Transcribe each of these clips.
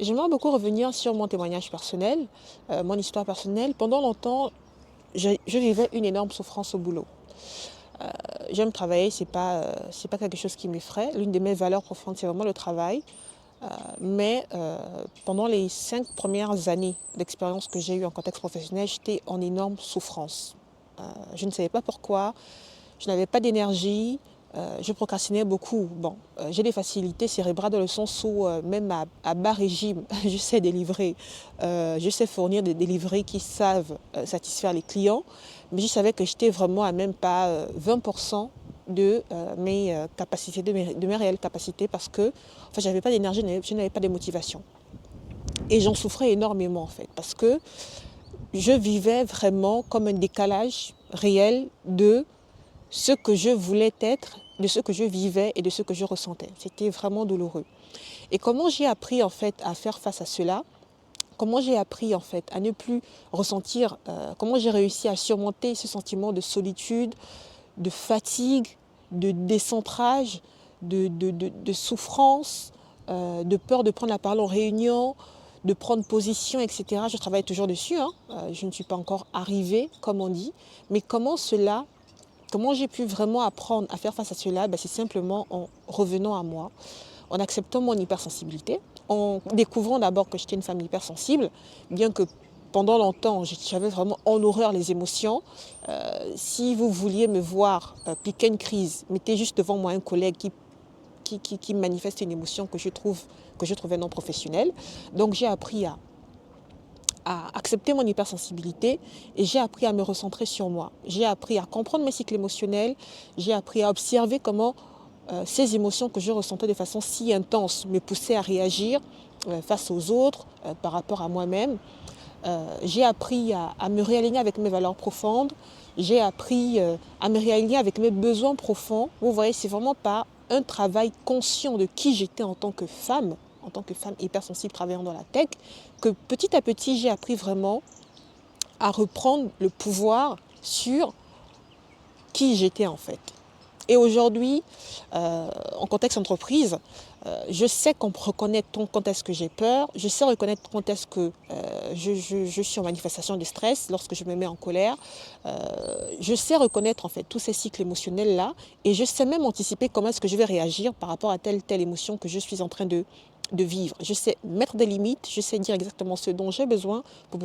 J'aimerais beaucoup revenir sur mon témoignage personnel, mon histoire personnelle. Pendant longtemps, je vivais une énorme souffrance au boulot. J'aime travailler, c'est pas quelque chose qui m'effraie. L'une de mes valeurs profondes, c'est vraiment le travail. Mais pendant les 5 premières années d'expérience que j'ai eues en contexte professionnel, j'étais en énorme souffrance. Je ne savais pas pourquoi, je n'avais pas d'énergie, je procrastinais beaucoup. J'ai des facilités cérébrales dans le sens où même à bas régime, je sais délivrer, je sais fournir des délivrés qui savent satisfaire les clients, mais je savais que j'étais vraiment à même pas 20% de mes capacités, de mes réelles capacités parce que enfin, j'avais pas d'énergie, je n'avais pas de motivation. Et j'en souffrais énormément en fait parce que je vivais vraiment comme un décalage réel de ce que je voulais être, de ce que je vivais et de ce que je ressentais. C'était vraiment douloureux. Et comment j'ai appris en fait à faire face à cela? Comment j'ai appris en fait à ne plus ressentir, comment j'ai réussi à surmonter ce sentiment de solitude, de fatigue, de décentrage, de souffrance, de peur de prendre la parole en réunion, de prendre position, etc. Je travaille toujours dessus, hein. Je ne suis pas encore arrivée, comme on dit. Mais comment j'ai pu vraiment apprendre à faire face à cela? C'est simplement en revenant à moi, en acceptant mon hypersensibilité, en découvrant d'abord que j'étais une femme hypersensible, bien que pendant longtemps, j'avais vraiment en horreur les émotions. Si vous vouliez me voir piquer une crise, mettez juste devant moi un collègue qui manifeste une émotion que je trouvais non professionnelle. Donc j'ai appris à accepter mon hypersensibilité et j'ai appris à me recentrer sur moi. J'ai appris à comprendre mes cycles émotionnels, j'ai appris à observer comment ces émotions que je ressentais de façon si intense me poussaient à réagir face aux autres, par rapport à moi-même. J'ai appris à me réaligner avec mes valeurs profondes, j'ai appris à me réaligner avec mes besoins profonds. Vous voyez, c'est vraiment pas un travail conscient de qui j'étais en tant que femme hypersensible travaillant dans la tech, que petit à petit j'ai appris vraiment à reprendre le pouvoir sur qui j'étais en fait. Et aujourd'hui, en contexte entreprise, je sais reconnaître quand est-ce que j'ai peur, je sais reconnaître quand est-ce que je suis en manifestation de stress lorsque je me mets en colère. Je sais reconnaître en fait tous ces cycles émotionnels-là et je sais même anticiper comment est-ce que je vais réagir par rapport à telle émotion que je suis en train de vivre. Je sais mettre des limites, je sais dire exactement ce dont j'ai besoin pour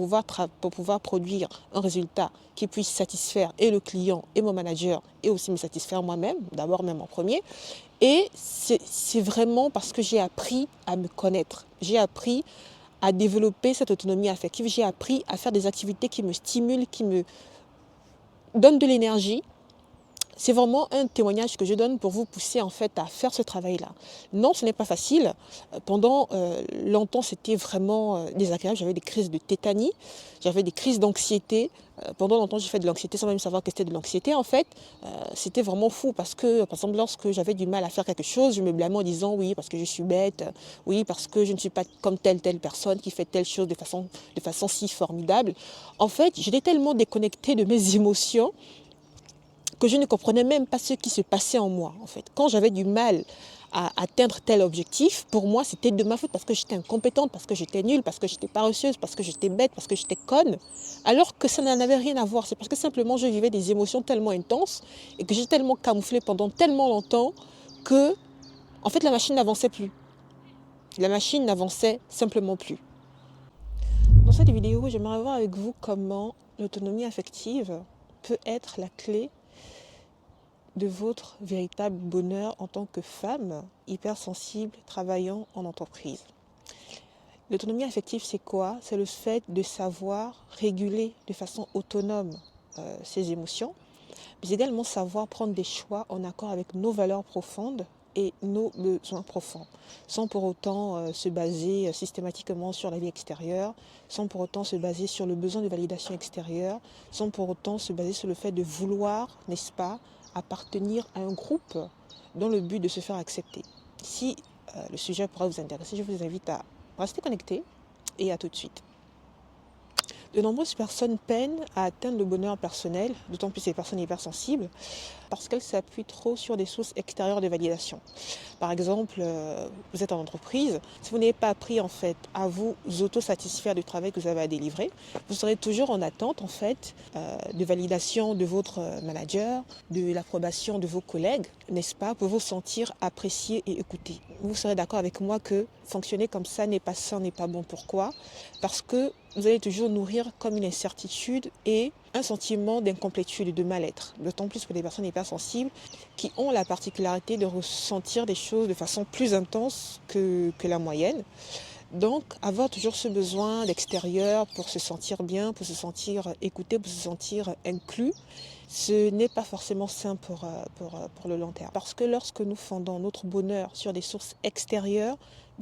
pouvoir produire un résultat qui puisse satisfaire et le client et mon manager et aussi me satisfaire moi-même, d'abord même en premier. Et c'est vraiment parce que j'ai appris à me connaître, j'ai appris à développer cette autonomie affective, j'ai appris à faire des activités qui me stimulent, qui me donnent de l'énergie. C'est vraiment un témoignage que je donne pour vous pousser en fait à faire ce travail-là. Non, ce n'est pas facile. Pendant longtemps, c'était vraiment désagréable. J'avais des crises de tétanie, j'avais des crises d'anxiété. Pendant longtemps, j'ai fait de l'anxiété sans même savoir que c'était de l'anxiété. En fait, c'était vraiment fou parce que, par exemple, lorsque j'avais du mal à faire quelque chose, je me blâmais en disant oui, parce que je suis bête, oui, parce que je ne suis pas comme telle personne qui fait telle chose de façon si formidable. En fait, j'étais tellement déconnectée de mes émotions que je ne comprenais même pas ce qui se passait en moi, en fait. Quand j'avais du mal à atteindre tel objectif, pour moi, c'était de ma faute parce que j'étais incompétente, parce que j'étais nulle, parce que j'étais paresseuse, parce que j'étais bête, parce que j'étais conne, alors que ça n'en avait rien à voir. C'est parce que simplement je vivais des émotions tellement intenses et que j'ai tellement camouflé pendant tellement longtemps que, en fait, la machine n'avançait plus. La machine n'avançait simplement plus. Dans cette vidéo, j'aimerais voir avec vous comment l'autonomie affective peut être la clé de votre véritable bonheur en tant que femme hypersensible travaillant en entreprise. L'autonomie affective, c'est quoi? C'est le fait de savoir réguler de façon autonome ses émotions, mais également savoir prendre des choix en accord avec nos valeurs profondes et nos besoins profonds, sans pour autant se baser systématiquement sur la vie extérieure, sans pour autant se baser sur le besoin de validation extérieure, sans pour autant se baser sur le fait de vouloir, n'est-ce pas, appartenir à un groupe dans le but de se faire accepter. Si le sujet pourrait vous intéresser, je vous invite à rester connecté et à tout de suite. De nombreuses personnes peinent à atteindre le bonheur personnel, d'autant plus les personnes hypersensibles, parce qu'elles s'appuient trop sur des sources extérieures de validation. Par exemple, vous êtes en entreprise, si vous n'avez pas appris en fait à vous autosatisfaire du travail que vous avez à délivrer, vous serez toujours en attente en fait de validation de votre manager, de l'approbation de vos collègues, n'est-ce pas, pour vous sentir apprécié et écouté. Vous serez d'accord avec moi que fonctionner comme ça n'est pas sain, n'est pas bon. Pourquoi? Parce que vous allez toujours nourrir comme une incertitude et un sentiment d'incomplétude et de mal-être. D'autant plus pour les personnes hypersensibles qui ont la particularité de ressentir des choses de façon plus intense que la moyenne. Donc, avoir toujours ce besoin d'extérieur pour se sentir bien, pour se sentir écouté, pour se sentir inclus, ce n'est pas forcément sain pour le long terme. Parce que lorsque nous fondons notre bonheur sur des sources extérieures,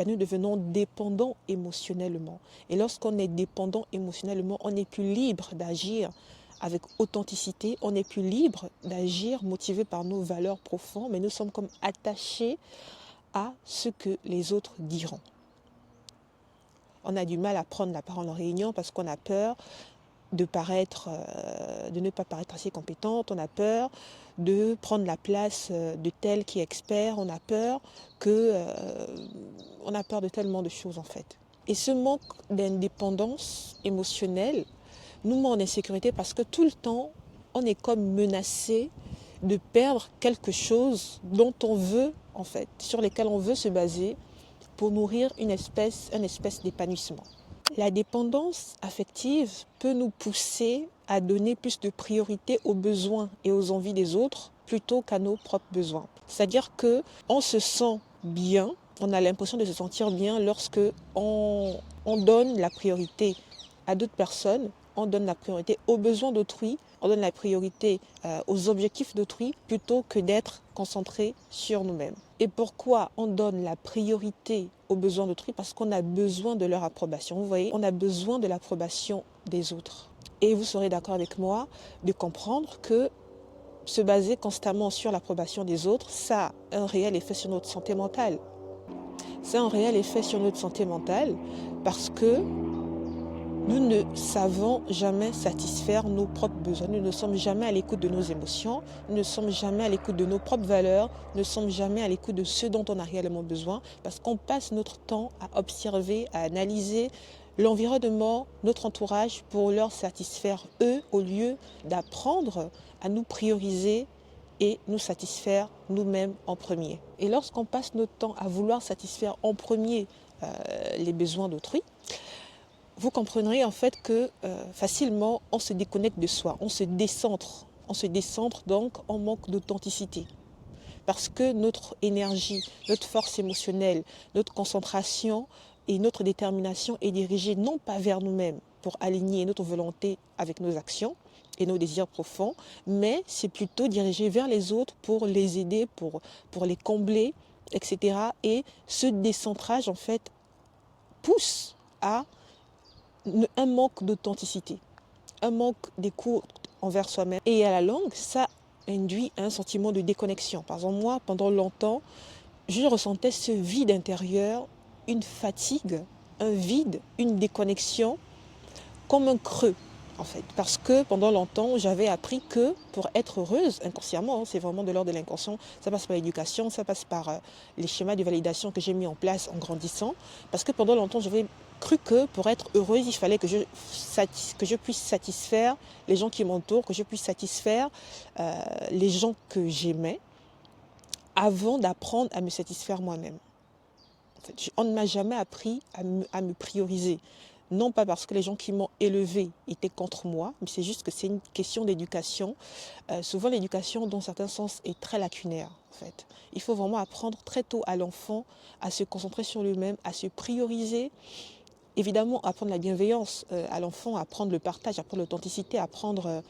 nous devenons dépendants émotionnellement. Et lorsqu'on est dépendant émotionnellement, on n'est plus libre d'agir avec authenticité, on n'est plus libre d'agir motivé par nos valeurs profondes, mais nous sommes comme attachés à ce que les autres diront. On a du mal à prendre la parole en réunion parce qu'on a peur de ne pas paraître assez compétente, on a peur de prendre la place de tel qui est expert, on a peur de tellement de choses en fait. Et ce manque d'indépendance émotionnelle nous met en insécurité parce que tout le temps, on est comme menacé de perdre quelque chose dont on veut, en fait, sur lesquels on veut se baser pour nourrir une espèce d'épanouissement. La dépendance affective peut nous pousser à donner plus de priorité aux besoins et aux envies des autres plutôt qu'à nos propres besoins. C'est-à-dire qu'on se sent bien, on a l'impression de se sentir bien lorsque on donne la priorité à d'autres personnes, on donne la priorité aux besoins d'autrui, on donne la priorité aux objectifs d'autrui plutôt que d'être concentré sur nous-mêmes. Et pourquoi on donne la priorité aux besoins d'autrui? Parce qu'on a besoin de leur approbation. Vous voyez, on a besoin de l'approbation des autres. Et vous serez d'accord avec moi de comprendre que se baser constamment sur l'approbation des autres, ça a un réel effet sur notre santé mentale. Ça a un réel effet sur notre santé mentale parce que nous ne savons jamais satisfaire nos propres besoins. Nous ne sommes jamais à l'écoute de nos émotions. Nous ne sommes jamais à l'écoute de nos propres valeurs. Nous ne sommes jamais à l'écoute de ce dont on a réellement besoin parce qu'on passe notre temps à observer, à analyser l'environnement, notre entourage pour leur satisfaire eux au lieu d'apprendre à nous prioriser et nous satisfaire nous-mêmes en premier. Et lorsqu'on passe notre temps à vouloir satisfaire en premier les besoins d'autrui, vous comprendrez en fait que facilement on se déconnecte de soi, on se décentre. Donc on manque d'authenticité. Parce que notre énergie, notre force émotionnelle, notre concentration et notre détermination est dirigée non pas vers nous-mêmes pour aligner notre volonté avec nos actions et nos désirs profonds, mais c'est plutôt dirigé vers les autres pour les aider, pour les combler, etc. Et ce décentrage en fait pousse à un manque d'authenticité, un manque d'écoute envers soi-même. Et à la longue, ça induit un sentiment de déconnexion. Par exemple, moi, pendant longtemps, je ressentais ce vide intérieur, une fatigue, un vide, une déconnexion, comme un creux, en fait. Parce que pendant longtemps, j'avais appris que pour être heureuse, inconsciemment, c'est vraiment de l'ordre de l'inconscient, ça passe par l'éducation, ça passe par les schémas de validation que j'ai mis en place en grandissant. Parce que pendant longtemps, j'avais cru que pour être heureuse, il fallait que je puisse satisfaire les gens qui m'entourent, que je puisse satisfaire les gens que j'aimais avant d'apprendre à me satisfaire moi-même. En fait, on ne m'a jamais appris à me prioriser. Non pas parce que les gens qui m'ont élevé étaient contre moi, mais c'est juste que c'est une question d'éducation. Souvent, l'éducation, dans certains sens, est très lacunaire. En fait. Il faut vraiment apprendre très tôt à l'enfant à se concentrer sur lui-même, à se prioriser. Évidemment, apprendre la bienveillance à l'enfant, apprendre le partage, apprendre l'authenticité, apprendre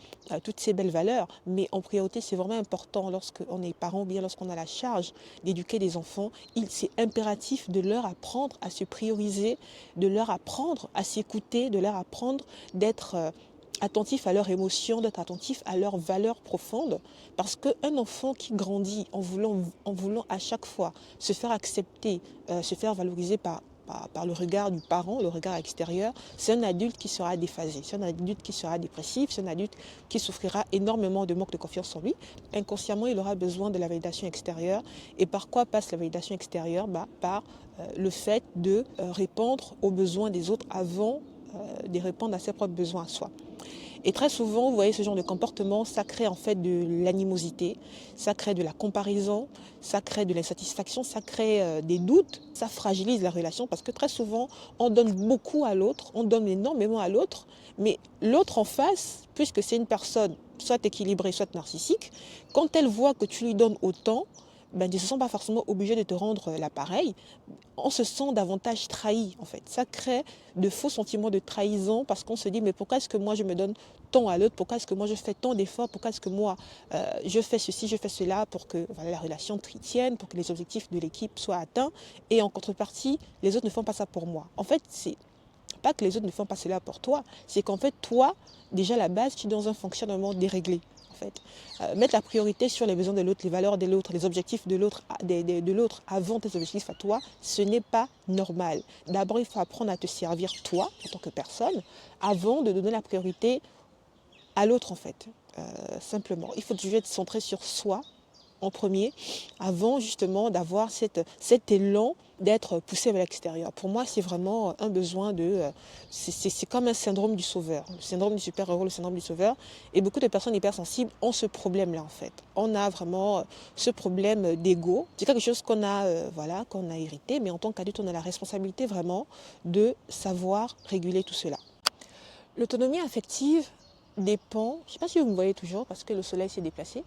toutes ces belles valeurs. Mais en priorité, c'est vraiment important lorsqu'on est parent, ou bien lorsqu'on a la charge d'éduquer des enfants. C'est impératif de leur apprendre à se prioriser, de leur apprendre à s'écouter, de leur apprendre d'être attentif à leurs émotions, d'être attentif à leurs valeurs profondes. Parce qu'un enfant qui grandit en voulant à chaque fois se faire accepter, se faire valoriser par par le regard du parent, le regard extérieur, c'est un adulte qui sera déphasé, c'est un adulte qui sera dépressif, c'est un adulte qui souffrira énormément de manque de confiance en lui. Inconsciemment, il aura besoin de la validation extérieure. Et par quoi passe la validation extérieure? Par le fait de répondre aux besoins des autres avant de répondre à ses propres besoins à soi. Et très souvent, vous voyez, ce genre de comportement, ça crée en fait de l'animosité, ça crée de la comparaison, ça crée de l'insatisfaction, ça crée des doutes, ça fragilise la relation parce que très souvent, on donne beaucoup à l'autre, on donne énormément à l'autre, mais l'autre en face, puisque c'est une personne soit équilibrée, soit narcissique, quand elle voit que tu lui donnes autant, ben, ils ne se sont pas forcément obligés de te rendre l'appareil. On se sent davantage trahi en fait. Ça crée de faux sentiments de trahison parce qu'on se dit mais pourquoi est-ce que moi je me donne tant à l'autre, pourquoi est-ce que moi je fais tant d'efforts, pourquoi est-ce que moi je fais ceci, je fais cela pour que voilà, la relation tienne, pour que les objectifs de l'équipe soient atteints et en contrepartie les autres ne font pas ça pour moi. En fait c'est pas que les autres ne font pas cela pour toi, c'est qu'en fait toi déjà à la base tu es dans un fonctionnement déréglé. En fait. Mettre la priorité sur les besoins de l'autre, les valeurs de l'autre, les objectifs de l'autre avant tes objectifs à toi, ce n'est pas normal. D'abord, il faut apprendre à te servir toi, en tant que personne, avant de donner la priorité à l'autre en fait. Simplement, il faut toujours être centré sur soi en premier, avant justement d'avoir cet élan d'être poussé vers l'extérieur. Pour moi, c'est vraiment un besoin c'est comme un syndrome du sauveur, le syndrome du super-héros, le syndrome du sauveur. Et beaucoup de personnes hypersensibles ont ce problème-là en fait. On a vraiment ce problème d'ego. C'est quelque chose qu'on qu'on a hérité, mais en tant qu'adulte, on a la responsabilité vraiment de savoir réguler tout cela. L'autonomie affective dépend, je ne sais pas si vous me voyez toujours parce que le soleil s'est déplacé,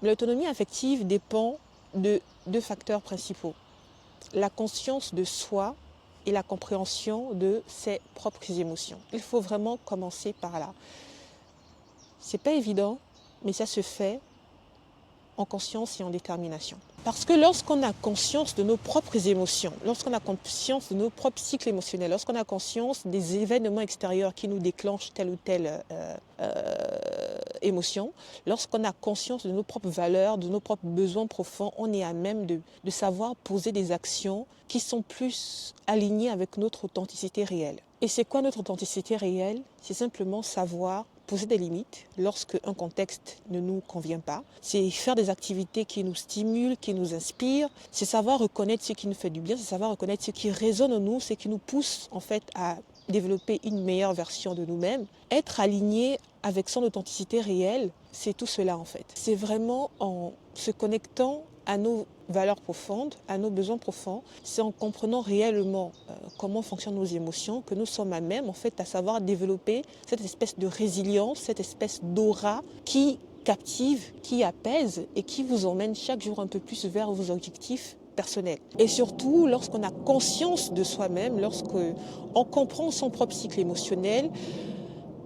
mais l'autonomie affective dépend de deux facteurs principaux. La conscience de soi et la compréhension de ses propres émotions. Il faut vraiment commencer par là. C'est pas évident, mais ça se fait en conscience et en détermination. Parce que lorsqu'on a conscience de nos propres émotions, lorsqu'on a conscience de nos propres cycles émotionnels, lorsqu'on a conscience des événements extérieurs qui nous déclenchent telle ou telle émotion, lorsqu'on a conscience de nos propres valeurs, de nos propres besoins profonds, on est à même de savoir poser des actions qui sont plus alignées avec notre authenticité réelle. Et c'est quoi notre authenticité réelle? C'est simplement savoir poser des limites lorsque un contexte ne nous convient pas. C'est faire des activités qui nous stimulent, qui nous inspirent. C'est savoir reconnaître ce qui nous fait du bien, c'est savoir reconnaître ce qui résonne en nous, ce qui nous pousse en fait à développer une meilleure version de nous-mêmes. Être aligné avec son authenticité réelle, c'est tout cela en fait. C'est vraiment en se connectant à nos valeurs profondes, à nos besoins profonds, c'est en comprenant réellement comment fonctionnent nos émotions que nous sommes à même en fait à savoir développer cette espèce de résilience, cette espèce d'aura qui captive, qui apaise et qui vous emmène chaque jour un peu plus vers vos objectifs personnels. Et surtout, lorsqu'on a conscience de soi-même, lorsqu'on comprend son propre cycle émotionnel,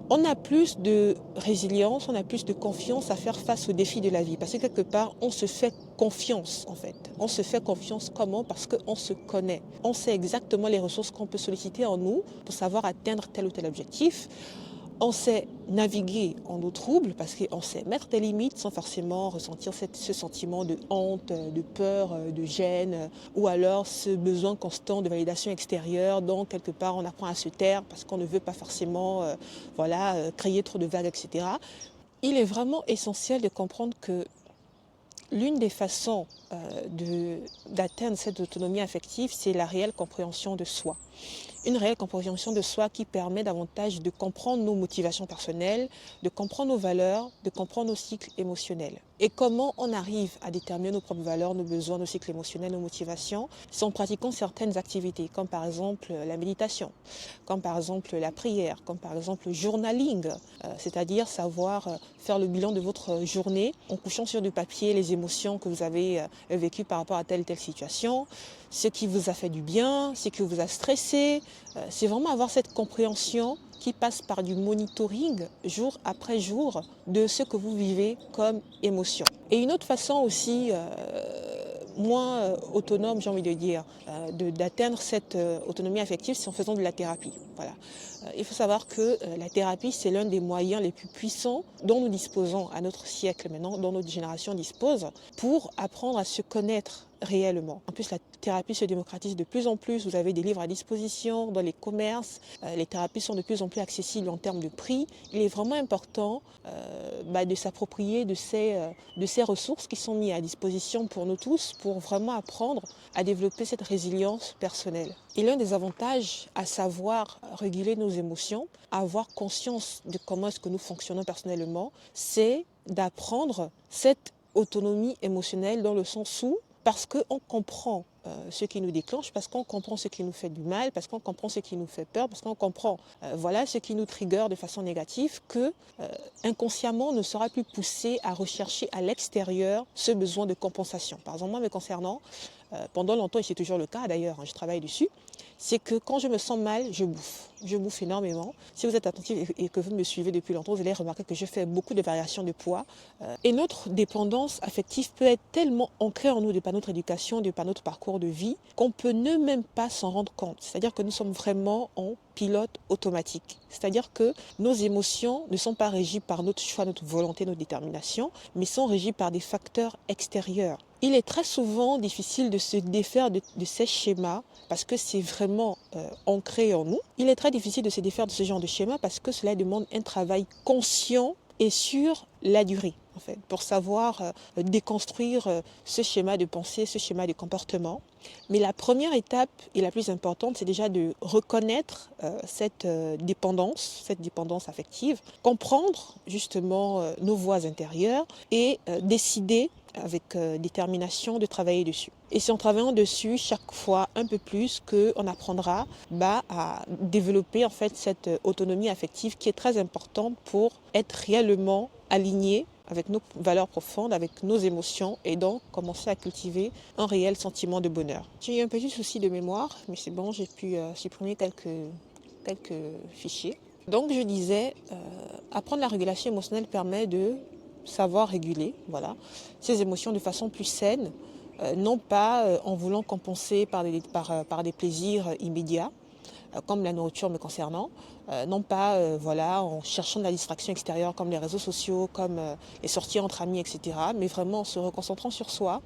on a plus de résilience, on a plus de confiance à faire face aux défis de la vie. Parce que quelque part, on se fait confiance en fait. On se fait confiance comment? Parce qu'on se connaît. On sait exactement les ressources qu'on peut solliciter en nous pour savoir atteindre tel ou tel objectif. On sait naviguer en eau trouble parce qu'on sait mettre des limites sans forcément ressentir ce sentiment de honte, de peur, de gêne ou alors ce besoin constant de validation extérieure. Donc quelque part on apprend à se taire parce qu'on ne veut pas forcément créer trop de vagues, etc. Il est vraiment essentiel de comprendre que l'une des façons d'atteindre cette autonomie affective, c'est la réelle compréhension de soi. Une réelle compréhension de soi qui permet davantage de comprendre nos motivations personnelles, de comprendre nos valeurs, de comprendre nos cycles émotionnels. Et comment on arrive à déterminer nos propres valeurs, nos besoins, nos cycles émotionnels, nos motivations? C'est en pratiquant certaines activités, comme par exemple la méditation, comme par exemple la prière, comme par exemple le journaling, c'est-à-dire savoir faire le bilan de votre journée en couchant sur du papier les émotions que vous avez vécues par rapport à telle ou telle situation, ce qui vous a fait du bien, ce qui vous a stressé. C'est vraiment avoir cette compréhension qui passe par du monitoring jour après jour de ce que vous vivez comme émotion. Et une autre façon aussi moins autonome, j'ai envie de dire, d'atteindre cette autonomie affective, c'est en faisant de la thérapie. Voilà. Il faut savoir que la thérapie, c'est l'un des moyens les plus puissants dont nous disposons à notre siècle maintenant, dont notre génération dispose, pour apprendre à se connaître réellement. En plus, thérapie se démocratise de plus en plus. Vous avez des livres à disposition dans les commerces. Les thérapies sont de plus en plus accessibles en termes de prix. Il est vraiment important de s'approprier de ces ressources qui sont mises à disposition pour nous tous pour vraiment apprendre à développer cette résilience personnelle. Et l'un des avantages à savoir réguler nos émotions, à avoir conscience de comment est-ce que nous fonctionnons personnellement, c'est d'apprendre cette autonomie émotionnelle dans le sens où, parce qu'on comprend ce qui nous déclenche, parce qu'on comprend ce qui nous fait du mal, parce qu'on comprend ce qui nous fait peur, parce qu'on comprend ce qui nous trigger de façon négative, que inconsciemment on ne sera plus poussé à rechercher à l'extérieur ce besoin de compensation. Par exemple, moi me concernant, pendant longtemps, et c'est toujours le cas d'ailleurs, je travaille dessus, c'est que quand je me sens mal, je bouffe. Je bouffe énormément. Si vous êtes attentif et que vous me suivez depuis longtemps, vous allez remarquer que je fais beaucoup de variations de poids. Et notre dépendance affective peut être tellement ancrée en nous de par notre éducation, de par notre parcours de vie, qu'on peut ne même pas s'en rendre compte. C'est-à-dire que nous sommes vraiment en pilote automatique. C'est-à-dire que nos émotions ne sont pas régies par notre choix, notre volonté, notre détermination, mais sont régies par des facteurs extérieurs. Il est très souvent difficile de se défaire de ces schémas parce que c'est vraiment ancré en nous. Il est très difficile de se défaire de ce genre de schéma parce que cela demande un travail conscient et sur la durée, en fait, pour savoir déconstruire ce schéma de pensée, ce schéma de comportement. Mais la première étape et la plus importante, c'est déjà de reconnaître cette dépendance affective, comprendre justement nos voies intérieures et décider avec détermination de travailler dessus. Et c'est en travaillant dessus chaque fois un peu plus qu'on apprendra à développer en fait cette autonomie affective qui est très importante pour être réellement aligné avec nos valeurs profondes, avec nos émotions et donc commencer à cultiver un réel sentiment de bonheur. J'ai eu un petit souci de mémoire, mais c'est bon, j'ai pu supprimer quelques fichiers. Donc je disais, apprendre la régulation émotionnelle permet de savoir réguler ses émotions de façon plus saine, non pas en voulant compenser par des plaisirs immédiats, comme la nourriture me concernant, non pas en cherchant de la distraction extérieure comme les réseaux sociaux, comme les sorties entre amis, etc., mais vraiment en se reconcentrant sur soi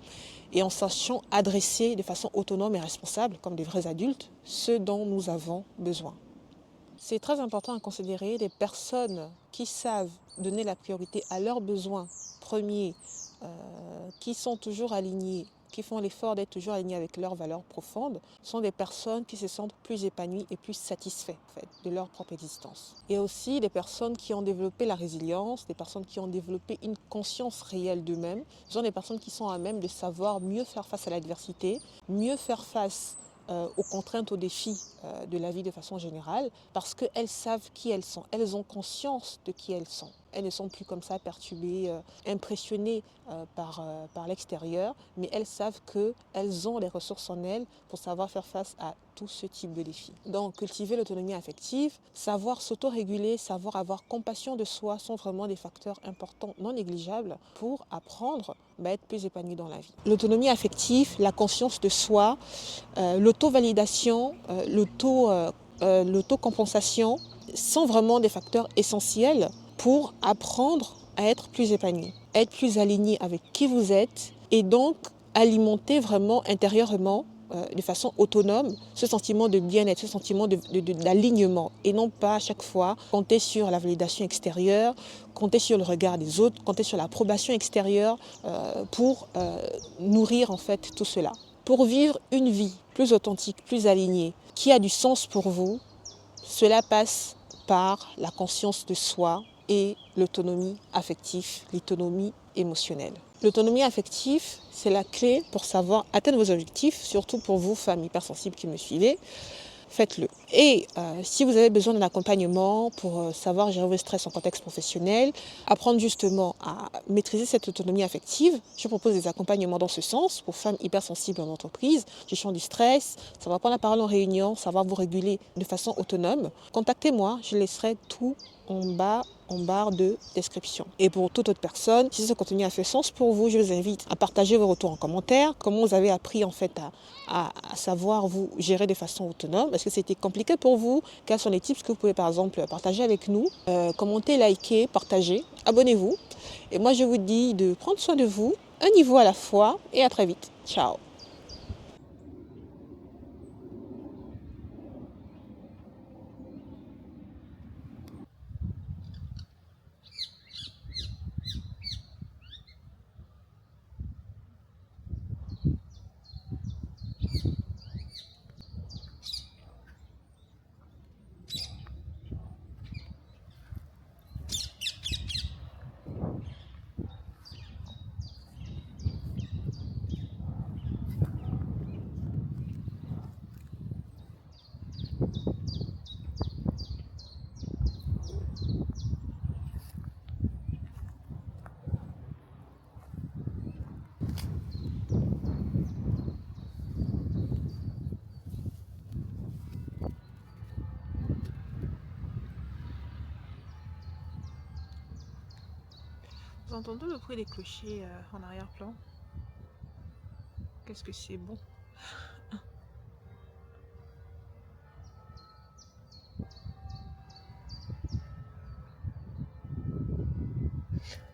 et en sachant adresser de façon autonome et responsable, comme des vrais adultes, ce dont nous avons besoin. C'est très important à considérer des personnes qui savent donner la priorité à leurs besoins premiers, qui sont toujours alignées, qui font l'effort d'être toujours alignés avec leurs valeurs profondes, sont des personnes qui se sentent plus épanouies et plus satisfaites de leur propre existence. Et aussi des personnes qui ont développé la résilience, des personnes qui ont développé une conscience réelle d'eux-mêmes, sont des personnes qui sont à même de savoir mieux faire face à l'adversité, mieux faire face aux contraintes, aux défis de la vie de façon générale, parce qu'elles savent qui elles sont, elles ont conscience de qui elles sont. Elles ne sont plus comme ça perturbées, impressionnées par l'extérieur, mais elles savent qu'elles ont les ressources en elles pour savoir faire face à tout ce type de défis. Donc cultiver l'autonomie affective, savoir s'autoréguler, savoir avoir compassion de soi sont vraiment des facteurs importants, non négligeables pour apprendre à être plus épanoui dans la vie. L'autonomie affective, la conscience de soi, l'auto-validation, l'auto-compensation sont vraiment des facteurs essentiels pour apprendre à être plus épanoui, à être plus aligné avec qui vous êtes et donc alimenter vraiment intérieurement de façon autonome ce sentiment de bien-être, ce sentiment d'alignement et non pas à chaque fois compter sur la validation extérieure, compter sur le regard des autres, compter sur l'approbation extérieure pour nourrir en fait tout cela. Pour vivre une vie plus authentique, plus alignée, qui a du sens pour vous, cela passe par la conscience de soi et l'autonomie affective, l'autonomie émotionnelle. L'autonomie affective, c'est la clé pour savoir atteindre vos objectifs, surtout pour vous, femmes hypersensibles qui me suivez. Faites-le. Et si vous avez besoin d'un accompagnement pour savoir gérer vos stress en contexte professionnel, apprendre justement à maîtriser cette autonomie affective, je propose des accompagnements dans ce sens pour femmes hypersensibles en entreprise, gestion du stress, savoir prendre la parole en réunion, savoir vous réguler de façon autonome. Contactez-moi, je laisserai tout en barre de description. Et pour toute autre personne, si ce contenu a fait sens pour vous, je vous invite à partager vos retours en commentaire, comment vous avez appris en fait à savoir vous gérer de façon autonome. Est-ce que c'était compliqué pour vous? Quels sont les tips que vous pouvez par exemple partager avec nous? Commentez, likez, partagez, abonnez-vous. Et moi je vous dis de prendre soin de vous, un niveau à la fois et à très vite. Ciao. entendez le bruit des clochers en arrière-plan? Qu'est-ce que c'est bon.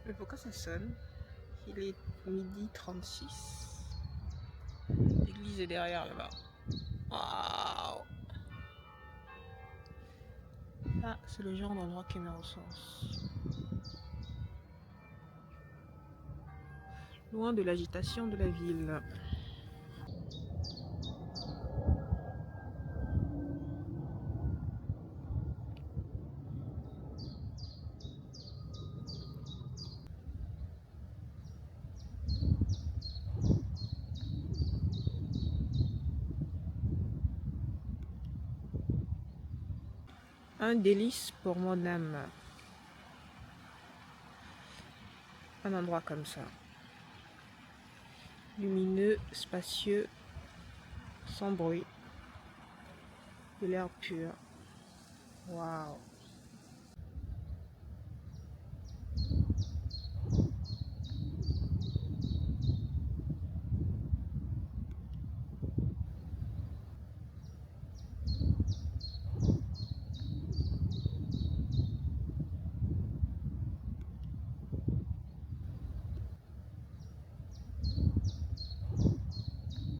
Mais pourquoi ça sonne? Il est midi 36. L'église est derrière là-bas. Waouh! Ah, c'est le genre d'endroit qui me ressource. Loin de l'agitation de la ville. Un délice pour mon âme. Un endroit comme ça. Lumineux, spacieux, sans bruit. De l'air pur. Waouh!